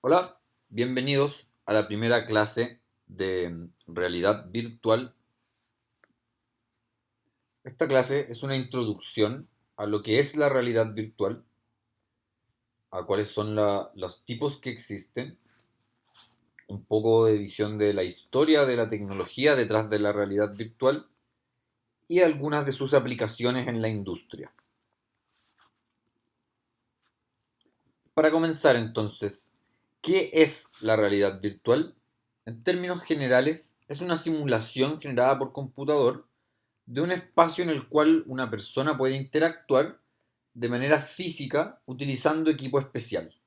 Hola, bienvenidos a la primera clase de realidad virtual. Esta clase es una introducción a lo que es la realidad virtual, a cuáles son los tipos que existen, un poco de visión de la historia de la tecnología detrás de la realidad virtual y algunas de sus aplicaciones en la industria. Para comenzar entonces, ¿qué es la realidad virtual? En términos generales, es una simulación generada por computador de un espacio en el cual una persona puede interactuar de manera física utilizando equipo especial.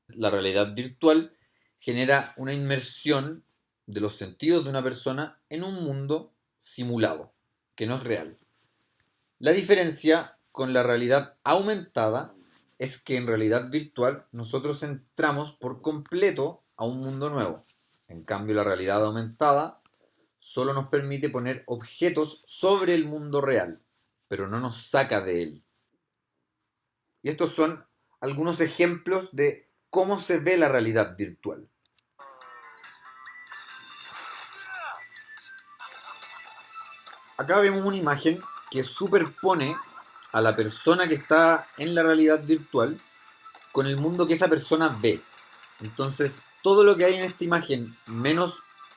La realidad virtual genera una inmersión de los sentidos de una persona en un mundo simulado, que no es real. La diferencia con la realidad aumentada es que en realidad virtual nosotros entramos por completo a un mundo nuevo. En cambio, la realidad aumentada solo nos permite poner objetos sobre el mundo real, pero no nos saca de él. Y estos son algunos ejemplos de cómo se ve la realidad virtual. Acá vemos una imagen que superpone a la persona que está en la realidad virtual con el mundo que esa persona ve. Entonces, todo lo que hay en esta imagen, menos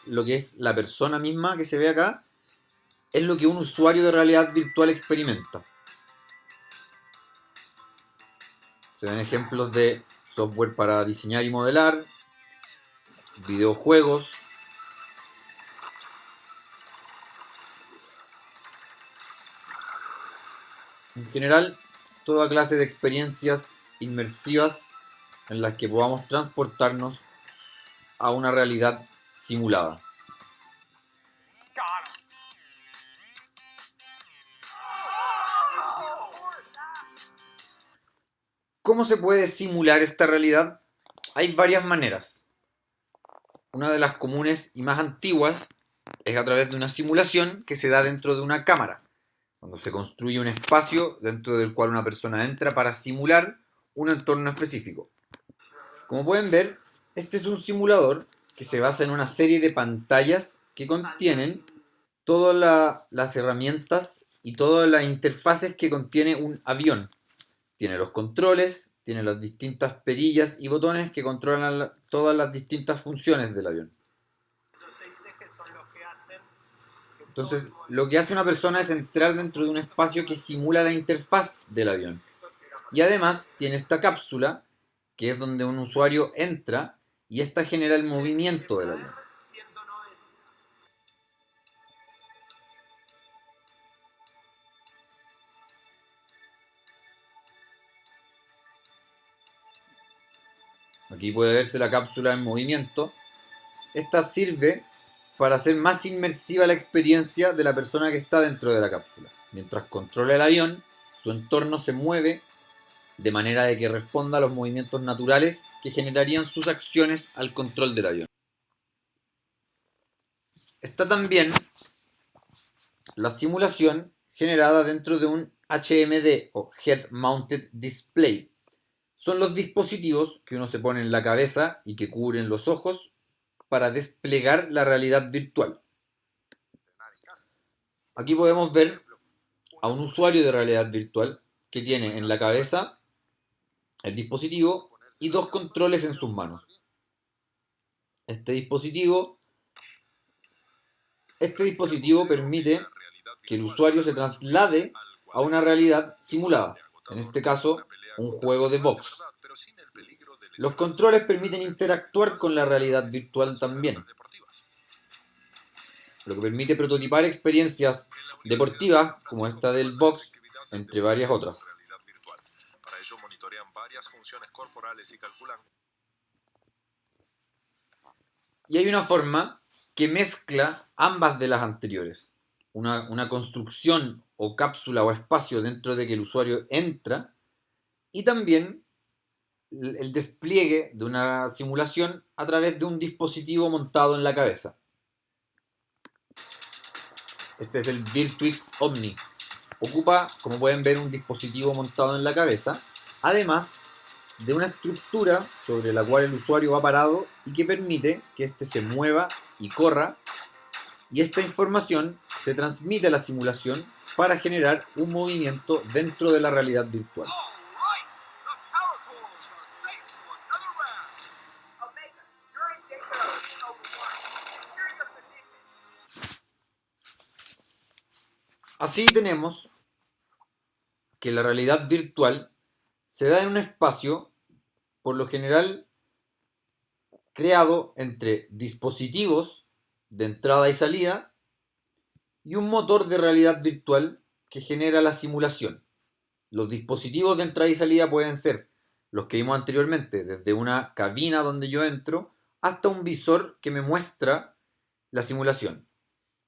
lo que es la persona misma que se ve acá, es lo que un usuario de realidad virtual experimenta. Se ven ejemplos de software para diseñar y modelar, videojuegos. En general, toda clase de experiencias inmersivas en las que podamos transportarnos a una realidad simulada. ¿Cómo se puede simular esta realidad? Hay varias maneras. Una de las comunes y más antiguas es a través de una simulación que se da dentro de una cámara, cuando se construye un espacio dentro del cual una persona entra para simular un entorno específico. Como pueden ver, este es un simulador que se basa en una serie de pantallas que contienen todas las herramientas y todas las interfaces que contiene un avión. Tiene los controles, tiene las distintas perillas y botones que controlan todas las distintas funciones del avión. Entonces, lo que hace una persona es entrar dentro de un espacio que simula la interfaz del avión. Y además tiene esta cápsula, que es donde un usuario entra y esta genera el movimiento del avión. Aquí puede verse la cápsula en movimiento. Esta sirve para hacer más inmersiva la experiencia de la persona que está dentro de la cápsula. Mientras controla el avión, su entorno se mueve de manera de que responda a los movimientos naturales que generarían sus acciones al control del avión. Está también la simulación generada dentro de un HMD o Head Mounted Display. Son los dispositivos que uno se pone en la cabeza y que cubren los ojos para desplegar la realidad virtual. Aquí podemos ver a un usuario de realidad virtual que tiene en la cabeza el dispositivo y dos controles en sus manos. Este dispositivo, este dispositivo permite que el usuario se traslade a una realidad simulada, en este caso un juego de box. Los controles permiten interactuar con la realidad virtual también, lo que permite prototipar experiencias deportivas como esta del box, entre varias otras. Y hay una forma que mezcla ambas de las anteriores. Una construcción o cápsula o espacio dentro de que el usuario entra y también el despliegue de una simulación a través de un dispositivo montado en la cabeza. Este es el Virtuix Omni. Ocupa, como pueden ver, un dispositivo montado en la cabeza. Además, de una estructura sobre la cual el usuario va parado y que permite que éste se mueva y corra, y esta información se transmite a la simulación para generar un movimiento dentro de la realidad virtual. Así tenemos que la realidad virtual se da en un espacio, por lo general, creado entre dispositivos de entrada y salida y un motor de realidad virtual que genera la simulación. Los dispositivos de entrada y salida pueden ser los que vimos anteriormente, desde una cabina donde yo entro hasta un visor que me muestra la simulación.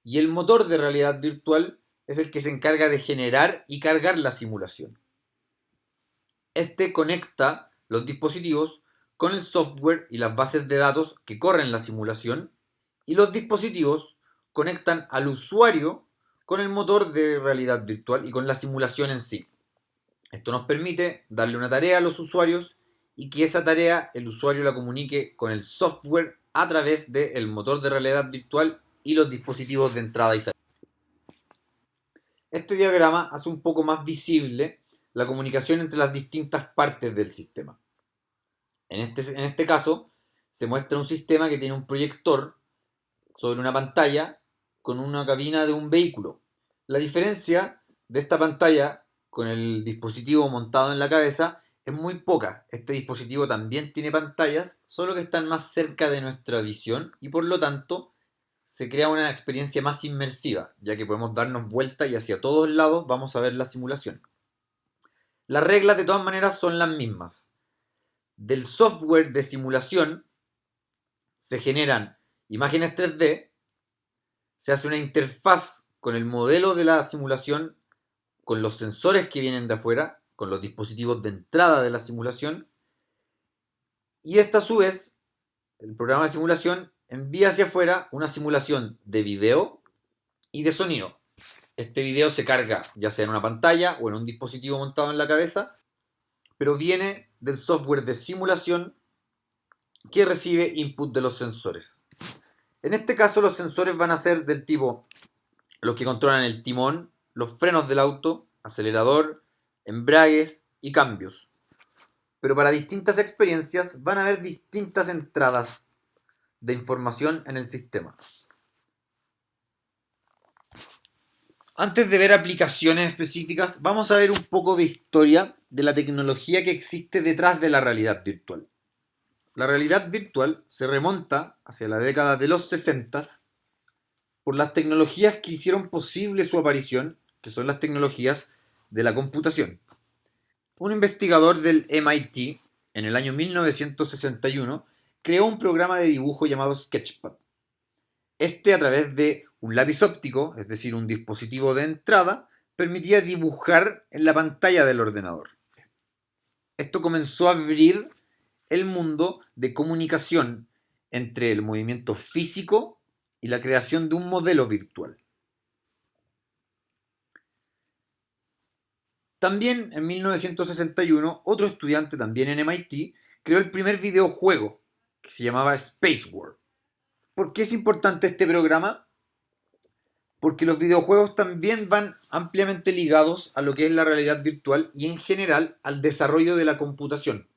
Y el motor de realidad virtual es el que se encarga de generar y cargar la simulación. Este conecta los dispositivos con el software y las bases de datos que corren la simulación, y los dispositivos conectan al usuario con el motor de realidad virtual y con la simulación en sí. Esto nos permite darle una tarea a los usuarios y que esa tarea el usuario la comunique con el software a través del motor de realidad virtual y los dispositivos de entrada y salida. Este diagrama hace un poco más visible la comunicación entre las distintas partes del sistema. En este caso, se muestra un sistema que tiene un proyector sobre una pantalla con una cabina de un vehículo. La diferencia de esta pantalla con el dispositivo montado en la cabeza es muy poca. Este dispositivo también tiene pantallas, solo que están más cerca de nuestra visión y por lo tanto se crea una experiencia más inmersiva, ya que podemos darnos vuelta y hacia todos lados vamos a ver la simulación. Las reglas de todas maneras son las mismas. Del software de simulación se generan imágenes 3D, se hace una interfaz con el modelo de la simulación, con los sensores que vienen de afuera, con los dispositivos de entrada de la simulación, y esta a su vez, el programa de simulación envía hacia afuera una simulación de video y de sonido. Este video se carga ya sea en una pantalla o en un dispositivo montado en la cabeza, pero viene del software de simulación que recibe input de los sensores. En este caso los sensores van a ser del tipo los que controlan el timón, los frenos del auto, acelerador, embragues y cambios. Pero para distintas experiencias van a haber distintas entradas de información en el sistema. Antes de ver aplicaciones específicas, vamos a ver un poco de historia de la tecnología que existe detrás de la realidad virtual. La realidad virtual se remonta hacia la década de los 60 por las tecnologías que hicieron posible su aparición, que son las tecnologías de la computación. Un investigador del MIT, en el año 1961, creó un programa de dibujo llamado Sketchpad. Este, a través de un lápiz óptico, es decir, un dispositivo de entrada, permitía dibujar en la pantalla del ordenador. Esto comenzó a abrir el mundo de comunicación entre el movimiento físico y la creación de un modelo virtual. También en 1961, otro estudiante también en MIT creó el primer videojuego que se llamaba Space World. ¿Por qué es importante este programa? Porque los videojuegos también van ampliamente ligados a lo que es la realidad virtual y en general al desarrollo de la computación.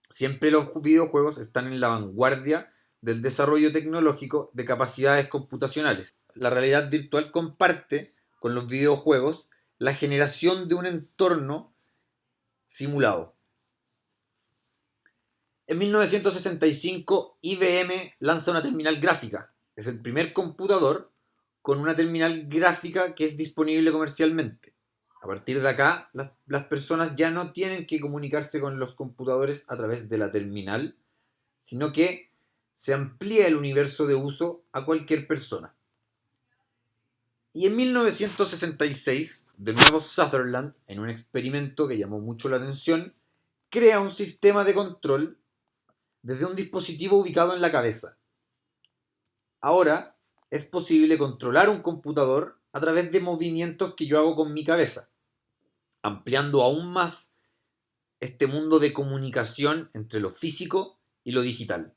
Siempre los videojuegos están en la vanguardia del desarrollo tecnológico de capacidades computacionales. La realidad virtual comparte con los videojuegos la generación de un entorno simulado. En 1965, IBM lanza una terminal gráfica. Es el primer computador con una terminal gráfica que es disponible comercialmente. A partir de acá, las personas ya no tienen que comunicarse con los computadores a través de la terminal, sino que se amplía el universo de uso a cualquier persona. Y en 1966, de nuevo Sutherland, en un experimento que llamó mucho la atención, crea un sistema de control desde un dispositivo ubicado en la cabeza. Ahora es posible controlar un computador a través de movimientos que yo hago con mi cabeza, ampliando aún más este mundo de comunicación entre lo físico y lo digital.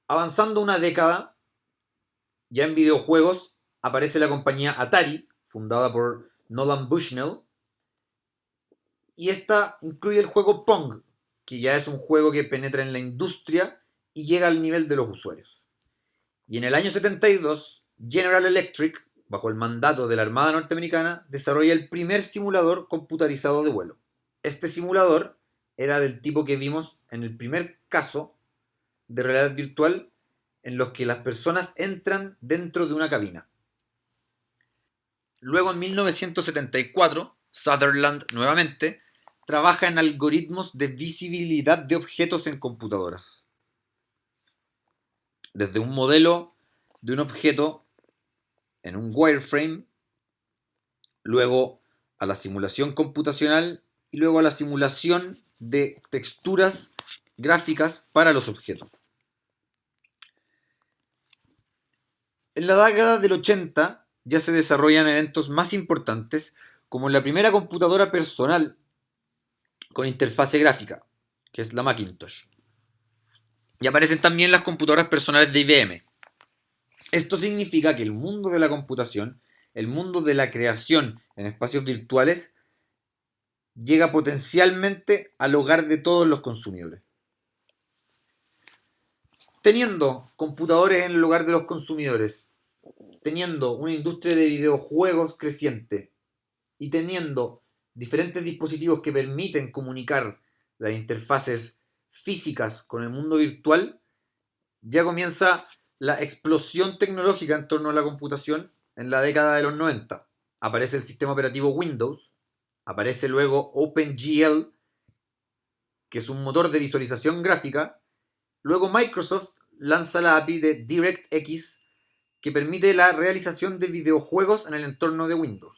Avanzando una década, ya en videojuegos aparece la compañía Atari, fundada por Nolan Bushnell, y esta incluye el juego Pong, que ya es un juego que penetra en la industria y llega al nivel de los usuarios. Y en el año 72, General Electric, bajo el mandato de la Armada Norteamericana, desarrolla el primer simulador computarizado de vuelo. Este simulador era del tipo que vimos en el primer caso de realidad virtual, en los que las personas entran dentro de una cabina. Luego, en 1974, Sutherland nuevamente trabaja en algoritmos de visibilidad de objetos en computadoras. Desde un modelo de un objeto en un wireframe, luego a la simulación computacional y luego a la simulación de texturas gráficas para los objetos. En la década del 80 ya se desarrollan eventos más importantes, como la primera computadora personal con interfase gráfica, que es la Macintosh. Y aparecen también las computadoras personales de IBM. Esto significa que el mundo de la computación, el mundo de la creación en espacios virtuales, llega potencialmente al hogar de todos los consumidores. Teniendo computadores en el hogar de los consumidores, teniendo una industria de videojuegos creciente y teniendo diferentes dispositivos que permiten comunicar las interfaces físicas con el mundo virtual, ya comienza la explosión tecnológica en torno a la computación en la década de los 90. Aparece el sistema operativo Windows, aparece luego OpenGL, que es un motor de visualización gráfica. Luego Microsoft lanza la API de DirectX, que permite la realización de videojuegos en el entorno de Windows.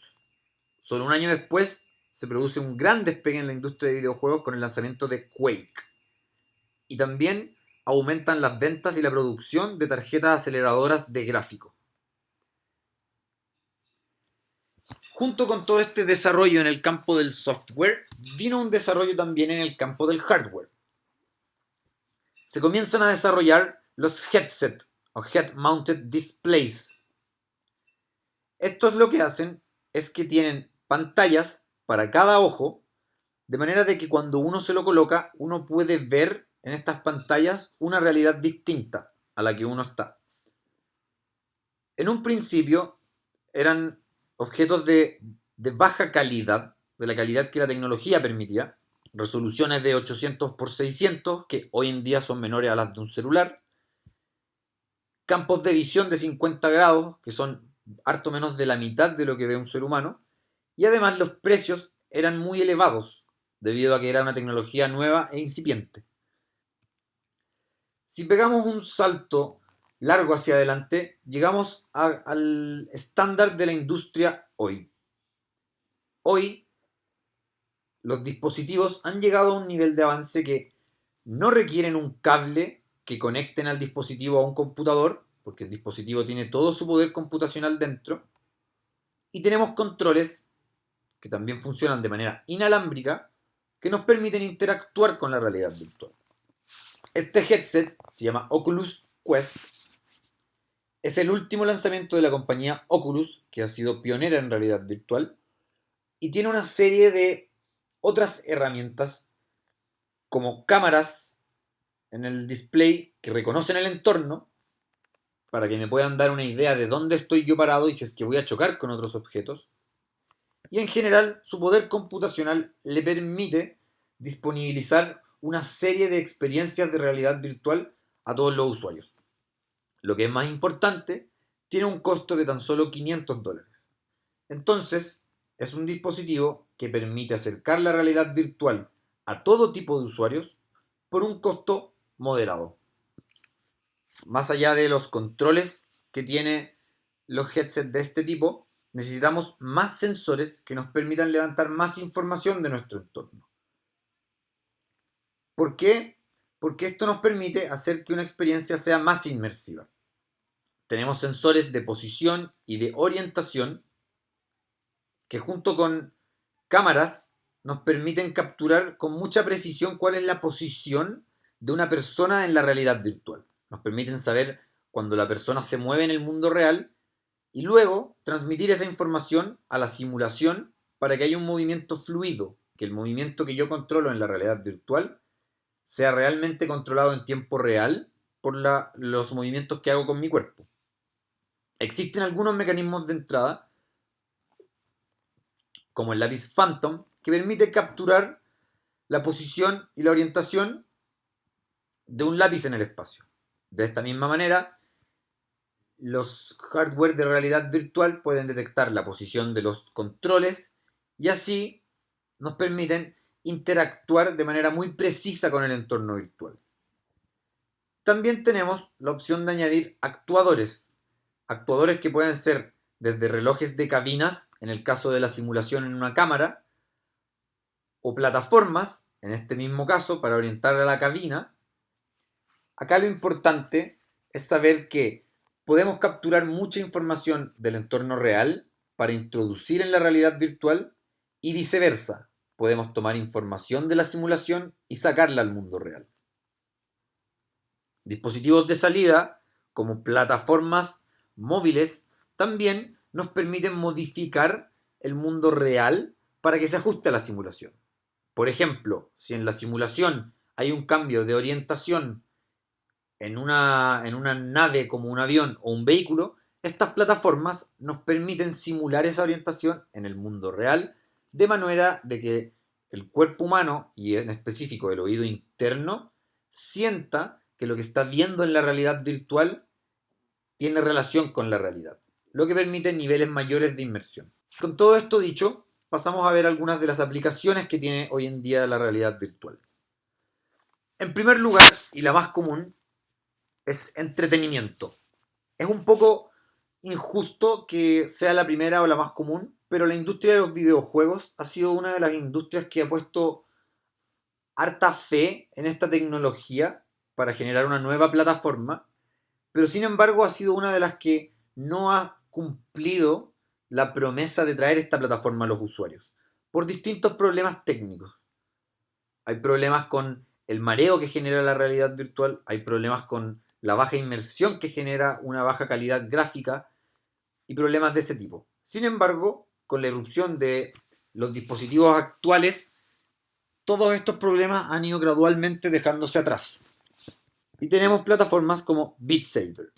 Solo un año después se produce un gran despegue en la industria de videojuegos con el lanzamiento de Quake. Y también aumentan las ventas y la producción de tarjetas aceleradoras de gráfico. Junto con todo este desarrollo en el campo del software, vino un desarrollo también en el campo del hardware. Se comienzan a desarrollar los headset o Head Mounted Displays. Estos lo que hacen es que tienen pantallas para cada ojo, de manera de que cuando uno se lo coloca, uno puede ver en estas pantallas una realidad distinta a la que uno está. En un principio eran objetos de baja calidad, de la calidad que la tecnología permitía, resoluciones de 800 por 600, que hoy en día son menores a las de un celular, campos de visión de 50 grados, que son harto menos de la mitad de lo que ve un ser humano, y además los precios eran muy elevados, debido a que era una tecnología nueva e incipiente. Si pegamos un salto largo hacia adelante, llegamos al estándar de la industria hoy. Hoy, los dispositivos han llegado a un nivel de avance que no requieren un cable que conecten al dispositivo a un computador, porque el dispositivo tiene todo su poder computacional dentro, y tenemos controles que también funcionan de manera inalámbrica, que nos permiten interactuar con la realidad virtual. Este headset se llama Oculus Quest. Es el último lanzamiento de la compañía Oculus, que ha sido pionera en realidad virtual, y tiene una serie de otras herramientas como cámaras en el display que reconocen el entorno para que me puedan dar una idea de dónde estoy yo parado y si es que voy a chocar con otros objetos. Y en general, su poder computacional le permite disponibilizar una serie de experiencias de realidad virtual a todos los usuarios. Lo que es más importante, tiene un costo de tan solo $500. Entonces, es un dispositivo que permite acercar la realidad virtual a todo tipo de usuarios por un costo moderado. Más allá de los controles que tiene los headsets de este tipo, necesitamos más sensores que nos permitan levantar más información de nuestro entorno. ¿Por qué? Porque esto nos permite hacer que una experiencia sea más inmersiva. Tenemos sensores de posición y de orientación que junto con cámaras nos permiten capturar con mucha precisión cuál es la posición de una persona en la realidad virtual. Nos permiten saber cuando la persona se mueve en el mundo real y luego transmitir esa información a la simulación para que haya un movimiento fluido, que el movimiento que yo controlo en la realidad virtual sea realmente controlado en tiempo real por los movimientos que hago con mi cuerpo. Existen algunos mecanismos de entrada, como el lápiz Phantom, que permite capturar la posición y la orientación de un lápiz en el espacio. De esta misma manera, los hardware de realidad virtual pueden detectar la posición de los controles y así nos permiten interactuar de manera muy precisa con el entorno virtual. También tenemos la opción de añadir actuadores. Actuadores que pueden ser desde relojes de cabinas, en el caso de la simulación en una cámara, o plataformas, en este mismo caso, para orientar a la cabina. Acá lo importante es saber que podemos capturar mucha información del entorno real para introducir en la realidad virtual y viceversa. Podemos tomar información de la simulación y sacarla al mundo real. Dispositivos de salida, como plataformas móviles, también nos permiten modificar el mundo real para que se ajuste a la simulación. Por ejemplo, si en la simulación hay un cambio de orientación en una nave como un avión o un vehículo, estas plataformas nos permiten simular esa orientación en el mundo real, de manera de que el cuerpo humano, y en específico el oído interno, sienta que lo que está viendo en la realidad virtual tiene relación con la realidad, lo que permite niveles mayores de inmersión. Con todo esto dicho, pasamos a ver algunas de las aplicaciones que tiene hoy en día la realidad virtual. En primer lugar, y la más común, es entretenimiento. Es un poco injusto que sea la primera o la más común, pero la industria de los videojuegos ha sido una de las industrias que ha puesto harta fe en esta tecnología para generar una nueva plataforma, pero sin embargo ha sido una de las que no ha cumplido la promesa de traer esta plataforma a los usuarios, por distintos problemas técnicos. Hay problemas con el mareo que genera la realidad virtual, hay problemas con la baja inmersión que genera una baja calidad gráfica y problemas de ese tipo. Sin embargo, con la irrupción de los dispositivos actuales, todos estos problemas han ido gradualmente dejándose atrás. Y tenemos plataformas como Beat Saber.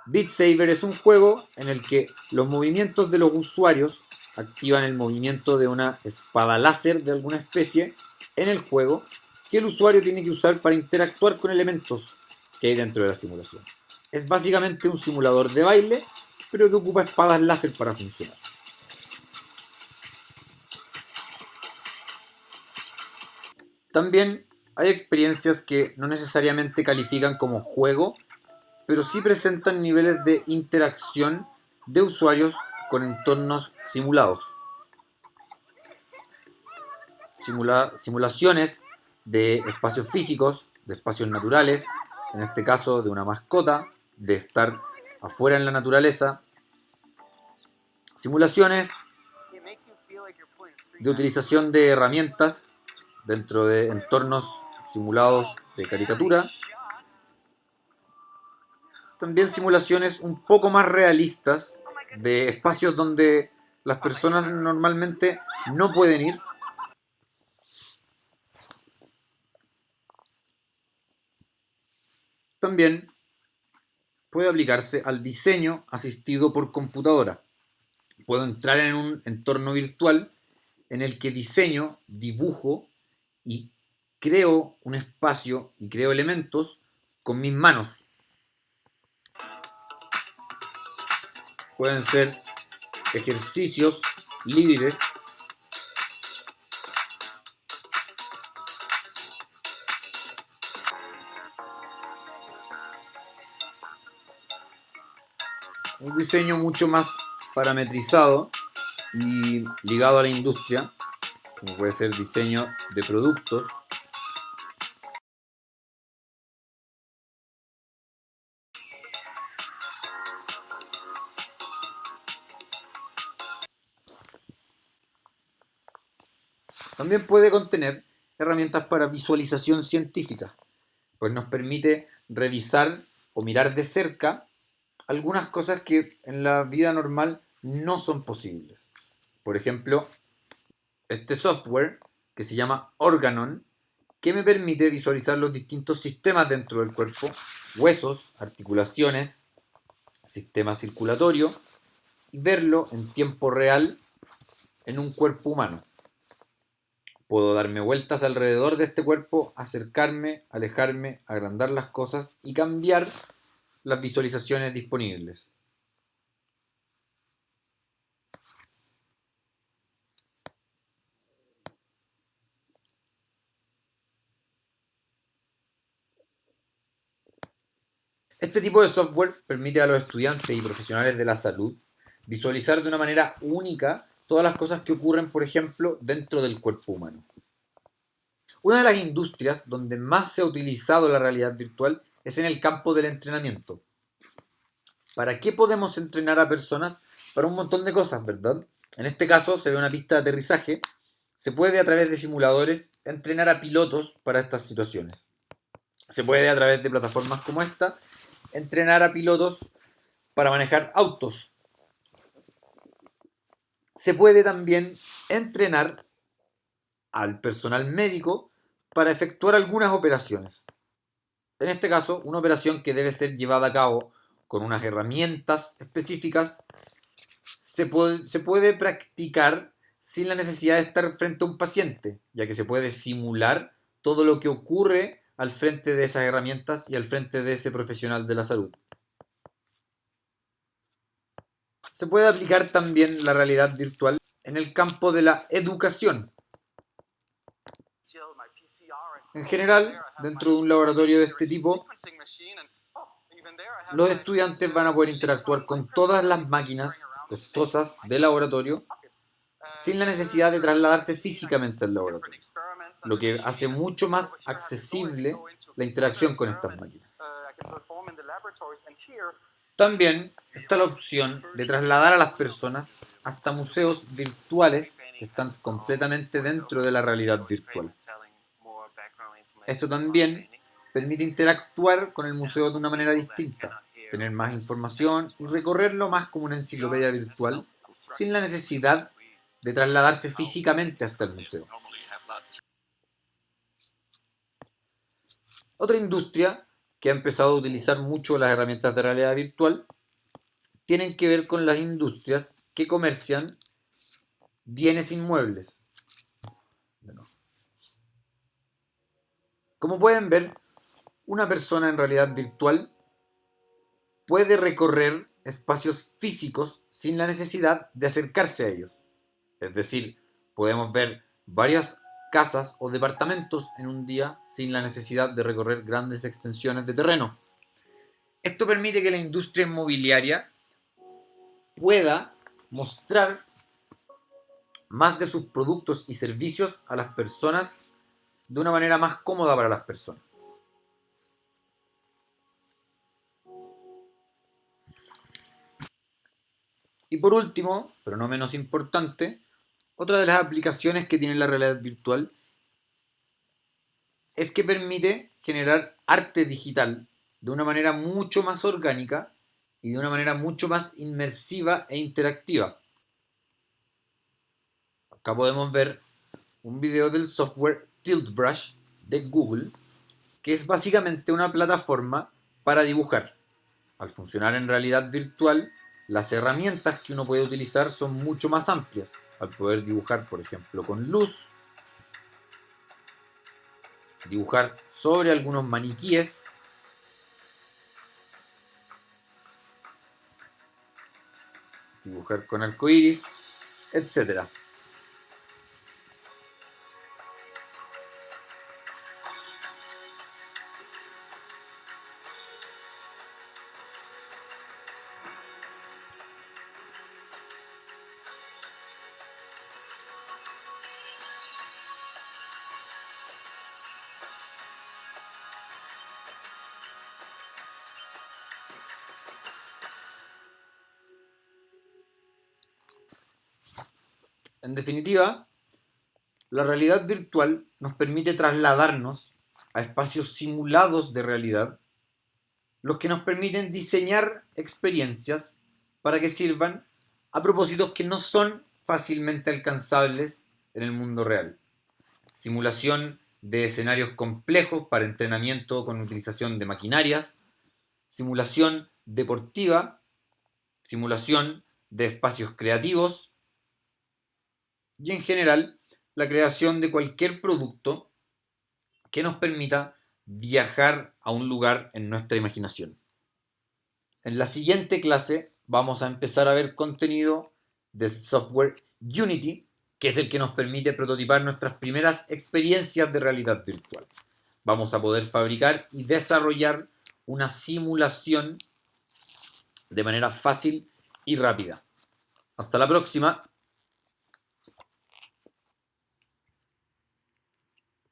Beat Saber es un juego en el que los movimientos de los usuarios activan el movimiento de una espada láser de alguna especie en el juego que el usuario tiene que usar para interactuar con elementos que hay dentro de la simulación. Es básicamente un simulador de baile, pero que ocupa espadas láser para funcionar. También hay experiencias que no necesariamente califican como juego, pero sí presentan niveles de interacción de usuarios con entornos simulados. Simulaciones de espacios físicos, de espacios naturales, en este caso de una mascota, de estar afuera en la naturaleza. Simulaciones de utilización de herramientas dentro de entornos simulados de caricatura. También simulaciones un poco más realistas de espacios donde las personas normalmente no pueden ir. También puede aplicarse al diseño asistido por computadora. Puedo entrar en un entorno virtual en el que diseño, dibujo y creo un espacio y creo elementos con mis manos. Pueden ser ejercicios libres, un diseño mucho más parametrizado y ligado a la industria, como puede ser diseño de productos. También puede contener herramientas para visualización científica, pues nos permite revisar o mirar de cerca algunas cosas que en la vida normal no son posibles. Por ejemplo, este software que se llama Organon, que me permite visualizar los distintos sistemas dentro del cuerpo, huesos, articulaciones, sistema circulatorio, y verlo en tiempo real en un cuerpo humano. Puedo darme vueltas alrededor de este cuerpo, acercarme, alejarme, agrandar las cosas y cambiar las visualizaciones disponibles. Este tipo de software permite a los estudiantes y profesionales de la salud visualizar de una manera única todas las cosas que ocurren, por ejemplo, dentro del cuerpo humano. Una de las industrias donde más se ha utilizado la realidad virtual es en el campo del entrenamiento. ¿Para qué podemos entrenar a personas? Para un montón de cosas, ¿verdad? En este caso se ve una pista de aterrizaje. Se puede a través de simuladores entrenar a pilotos para estas situaciones. Se puede a través de plataformas como esta entrenar a pilotos para manejar autos. Se puede también entrenar al personal médico para efectuar algunas operaciones. En este caso, una operación que debe ser llevada a cabo con unas herramientas específicas se puede practicar sin la necesidad de estar frente a un paciente, ya que se puede simular todo lo que ocurre al frente de esas herramientas y al frente de ese profesional de la salud. Se puede aplicar también la realidad virtual en el campo de la educación. En general, dentro de un laboratorio de este tipo, los estudiantes van a poder interactuar con todas las máquinas costosas del laboratorio sin la necesidad de trasladarse físicamente al laboratorio, lo que hace mucho más accesible la interacción con estas máquinas. También está la opción de trasladar a las personas hasta museos virtuales que están completamente dentro de la realidad virtual. Esto también permite interactuar con el museo de una manera distinta, tener más información y recorrerlo más como una enciclopedia virtual sin la necesidad de trasladarse físicamente hasta el museo. Otra industria que ha empezado a utilizar mucho las herramientas de realidad virtual tienen que ver con las industrias que comercian bienes inmuebles. Como pueden ver, una persona en realidad virtual puede recorrer espacios físicos sin la necesidad de acercarse a ellos. Es decir, podemos ver varias casas o departamentos en un día sin la necesidad de recorrer grandes extensiones de terreno. Esto permite que la industria inmobiliaria pueda mostrar más de sus productos y servicios a las personas de una manera más cómoda para las personas. Y por último, pero no menos importante, otra de las aplicaciones que tiene la realidad virtual es que permite generar arte digital de una manera mucho más orgánica y de una manera mucho más inmersiva e interactiva. Acá podemos ver un video del software TiltBrush de Google, que es básicamente una plataforma para dibujar. Al funcionar en realidad virtual, las herramientas que uno puede utilizar son mucho más amplias. Al poder dibujar, por ejemplo, con luz, dibujar sobre algunos maniquíes, dibujar con arcoíris, etc. En definitiva, La realidad virtual nos permite trasladarnos a espacios simulados de realidad, los que nos permiten diseñar experiencias para que sirvan a propósitos que no son fácilmente alcanzables en el mundo real. Simulación de escenarios complejos para entrenamiento con utilización de maquinarias, simulación deportiva, simulación de espacios creativos y en general la creación de cualquier producto que nos permita viajar a un lugar en nuestra imaginación. En la siguiente clase vamos a empezar a ver contenido del software Unity, que es el que nos permite prototipar nuestras primeras experiencias de realidad virtual. Vamos a poder fabricar y desarrollar una simulación de manera fácil y rápida. Hasta la próxima.